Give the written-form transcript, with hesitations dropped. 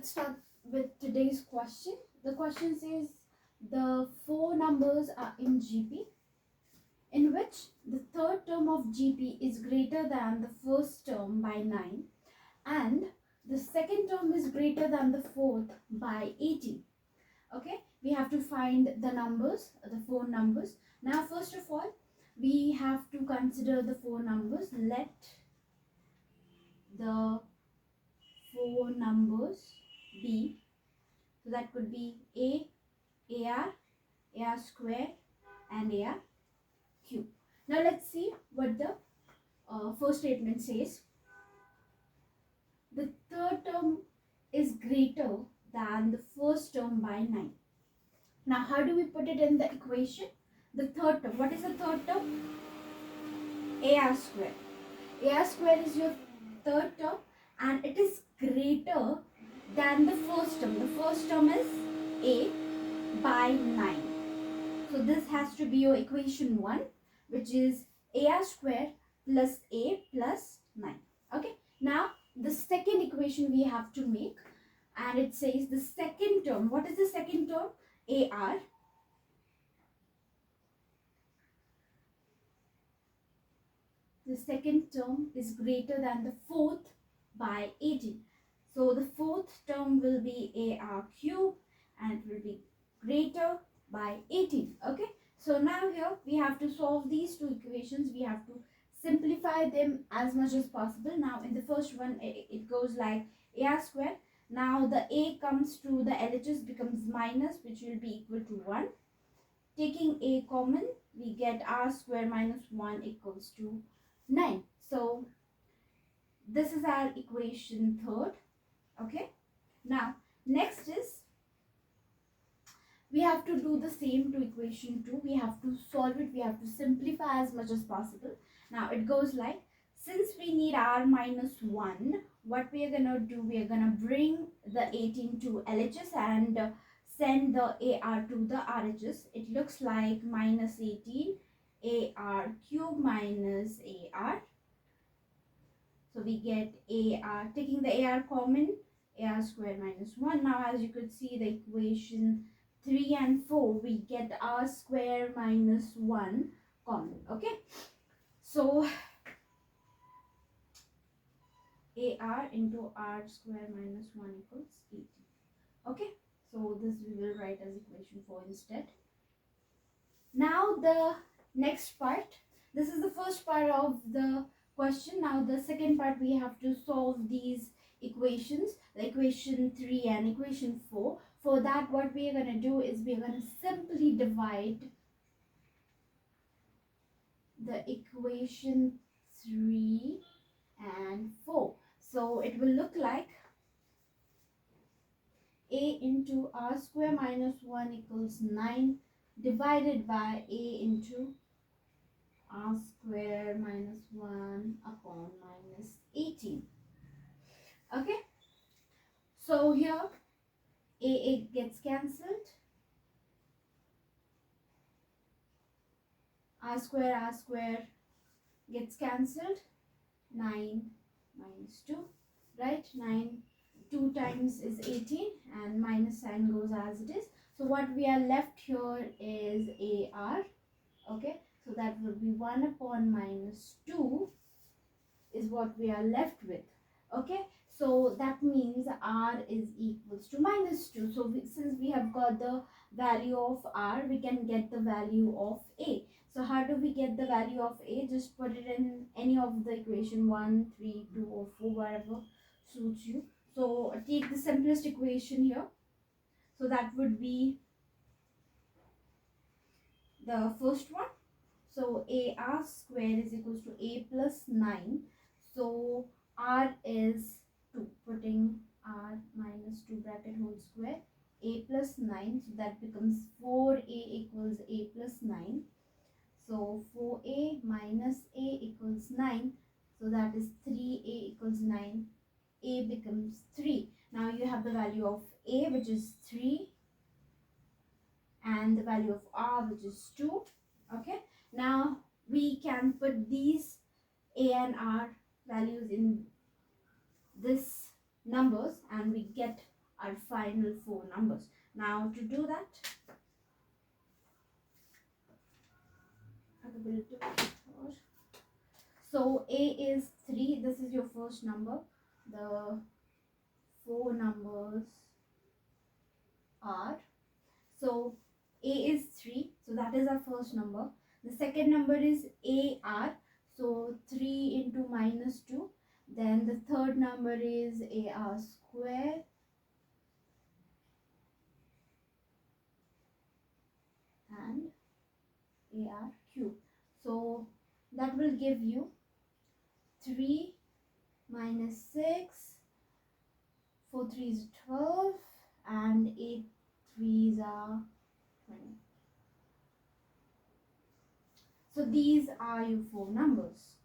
let's start with today's question. The question says the four numbers are in GP in which the third term of GP is greater than the first term by 9 and the second term is greater than the fourth by 18. Okay, we have to find the numbers, the four numbers. Now first of all, we have to consider the four numbers. Let the four numbers be, so that could be AR square and AR cube. Now let's see what the first statement says. The third term is greater than the first term by 9. Now how do we put it in the equation? The third term, what is the third term? AR square. AR square is your third term and it is greater than the first term. The first term is A by 9. So this has to be your equation 1, which is AR square plus A plus 9. Okay. Now the second equation we have to make, and it says the second term. What is the second term? AR. The second term is greater than the fourth by 18. So the fourth term will be AR cube and it will be greater by 18. Okay. So now here we have to solve these two equations. We have to simplify them as much as possible. Now in the first one, it goes like AR square. Now the A comes to the LHS becomes minus, which will be equal to 1. Taking A common, we get R square minus 1 equals to 9. So this is our equation third. Okay. Now next is we have to do the same to equation 2. We have to solve it. We have to simplify as much as possible. Now it goes like, since we need R minus 1, what we are going to do, we are going to bring the 18 to LHS and send the AR to the RHS. It looks like minus 18 AR cube minus AR. So we get AR, taking the AR common, AR square minus 1. Now as you could see the equation 3 and 4, we get R square minus 1 common. Okay. So AR into R square minus 1 equals 18. Okay. So this we will write as equation 4 instead. Now the next part. This is the first part of the question. Now the second part, we have to solve these equations, the equation 3 and equation 4. For that, what we are going to do is we are going to simply divide the equation 3 and 4. So it will look like A into R square minus 1 equals 9 divided by A into R square minus 1 upon minus 18. Okay. So here A gets cancelled. R square gets cancelled. 9 minus 2, right? 9, 2 times is 18 and minus sign goes as it is. So what we are left here is AR. Okay. So that will be 1 upon minus 2 is what we are left with. Okay. So that means R is equals to minus 2. So since we have got the value of R, we can get the value of A. So how do we get the value of A? Just put it in any of the equation 1, 3, 2 or 4, whatever suits you. So take the simplest equation here. So that would be the first one. So AR square is equals to A plus 9. So R is 2, putting R minus 2 bracket whole square, A plus 9. So that becomes 4A equals A plus 9. So 4A minus A equals 9. So that is 3A equals 9. A becomes 3. Now you have the value of A, which is 3, and the value of R, which is 2. Okay. Now we can put these A and R values in this numbers and we get our final four numbers. Now to do that, I will do it. So A is 3. This is your first number. The four numbers are, so A is 3. So that is our first number. The second number is AR. So 3 into minus 2. Then the third number is AR square. And AR cube. So that will give you 3 minus 6. 4 3s are 12 and 8 3s are 20. So these are your four numbers.